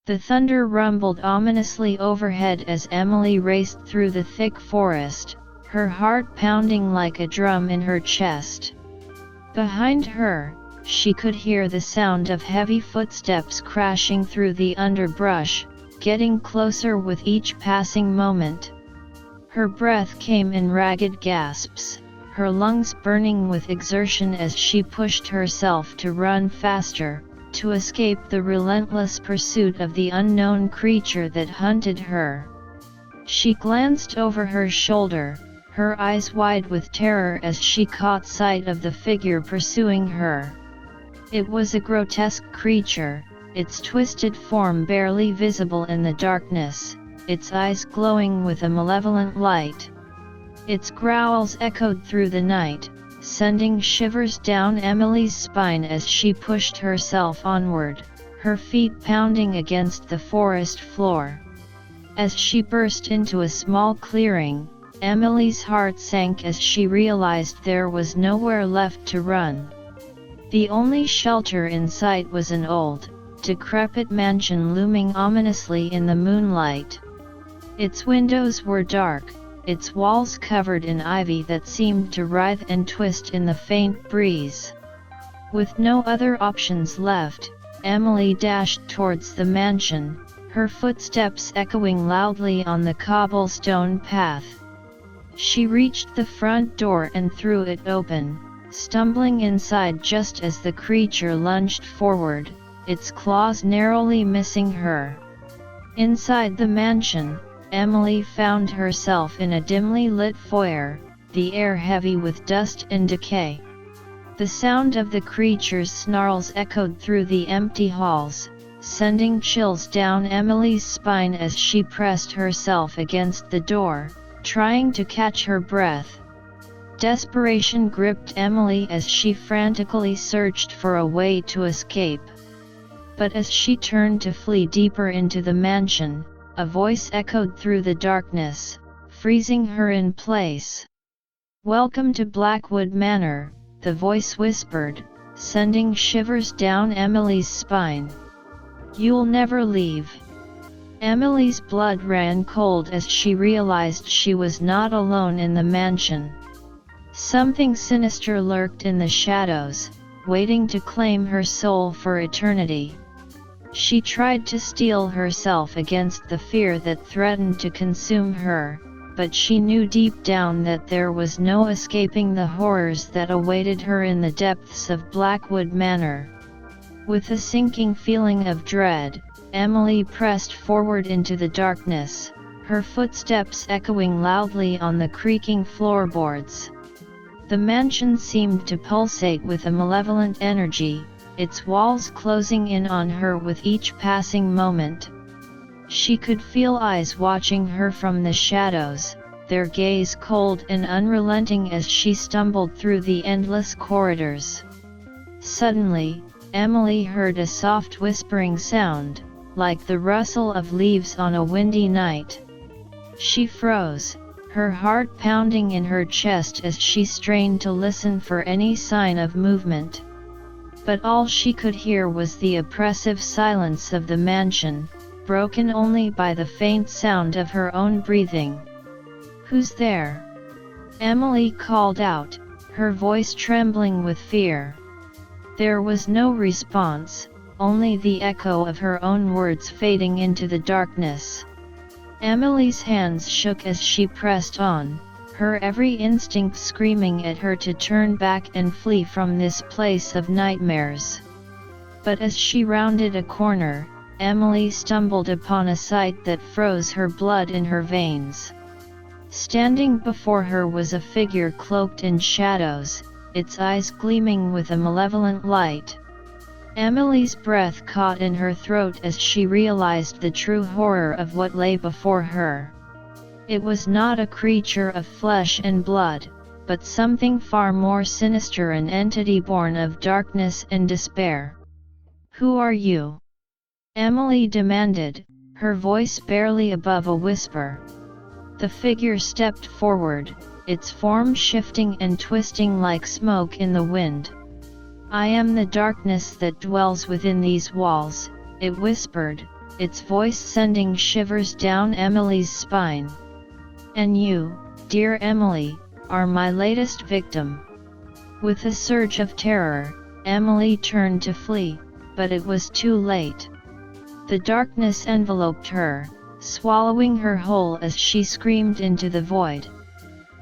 The thunder rumbled ominously overhead as Emily raced through the thick forest, her heart pounding like a drum in her chest. Behind her, she could hear the sound of heavy footsteps crashing through the underbrush, getting closer with each passing moment. Her breath came in ragged gasps, her lungs burning with exertion as she pushed herself to run faster, to escape the relentless pursuit of the unknown creature that hunted her. She glanced over her shoulder, her eyes wide with terror as she caught sight of the figure pursuing her. It was a grotesque creature, its twisted form barely visible in the darkness, its eyes glowing with a malevolent light. Its growls echoed through the night, sending shivers down Emily's spine as she pushed herself onward, her feet pounding against the forest floor. As she burst into a small clearing, Emily's heart sank as she realized there was nowhere left to run. The only shelter in sight was an old, decrepit mansion looming ominously in the moonlight. Its windows were dark, its walls covered in ivy that seemed to writhe and twist in the faint breeze. With no other options left, Emily dashed towards the mansion, her footsteps echoing loudly on the cobblestone path. She reached the front door and threw it open, stumbling inside just as the creature lunged forward, its claws narrowly missing her. Inside the mansion, Emily found herself in a dimly lit foyer, the air heavy with dust and decay. The sound of the creature's snarls echoed through the empty halls, sending chills down Emily's spine as she pressed herself against the door, trying to catch her breath. Desperation gripped Emily as she frantically searched for a way to escape. But as she turned to flee deeper into the mansion, a voice echoed through the darkness, freezing her in place. "Welcome to Blackwood Manor," the voice whispered, sending shivers down Emily's spine. "You'll never leave." Emily's blood ran cold as she realized she was not alone in the mansion. Something sinister lurked in the shadows, waiting to claim her soul for eternity. She tried to steel herself against the fear that threatened to consume her, but she knew deep down that there was no escaping the horrors that awaited her in the depths of Blackwood Manor. With a sinking feeling of dread, Emily pressed forward into the darkness, her footsteps echoing loudly on the creaking floorboards. The mansion seemed to pulsate with a malevolent energy, its walls closing in on her with each passing moment. She could feel eyes watching her from the shadows, their gaze cold and unrelenting as she stumbled through the endless corridors. Suddenly, Emily heard a soft whispering sound, like the rustle of leaves on a windy night. She froze, her heart pounding in her chest as she strained to listen for any sign of movement. But all she could hear was the oppressive silence of the mansion, broken only by the faint sound of her own breathing. "Who's there?" Emily called out, her voice trembling with fear. There was no response, only the echo of her own words fading into the darkness. Emily's hands shook as she pressed on, her every instinct screaming at her to turn back and flee from this place of nightmares. But as she rounded a corner, Emily stumbled upon a sight that froze her blood in her veins. Standing before her was a figure cloaked in shadows, its eyes gleaming with a malevolent light. Emily's breath caught in her throat as she realized the true horror of what lay before her. It was not a creature of flesh and blood, but something far more sinister, an entity born of darkness and despair. "Who are you?" Emily demanded, her voice barely above a whisper. The figure stepped forward, its form shifting and twisting like smoke in the wind. "I am the darkness that dwells within these walls," it whispered, its voice sending shivers down Emily's spine. "And you, dear Emily, are my latest victim." With a surge of terror, Emily turned to flee, but it was too late. The darkness enveloped her, swallowing her whole as she screamed into the void.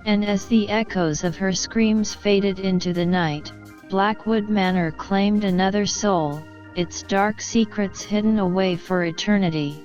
And as the echoes of her screams faded into the night, Blackwood Manor claimed another soul, its dark secrets hidden away for eternity.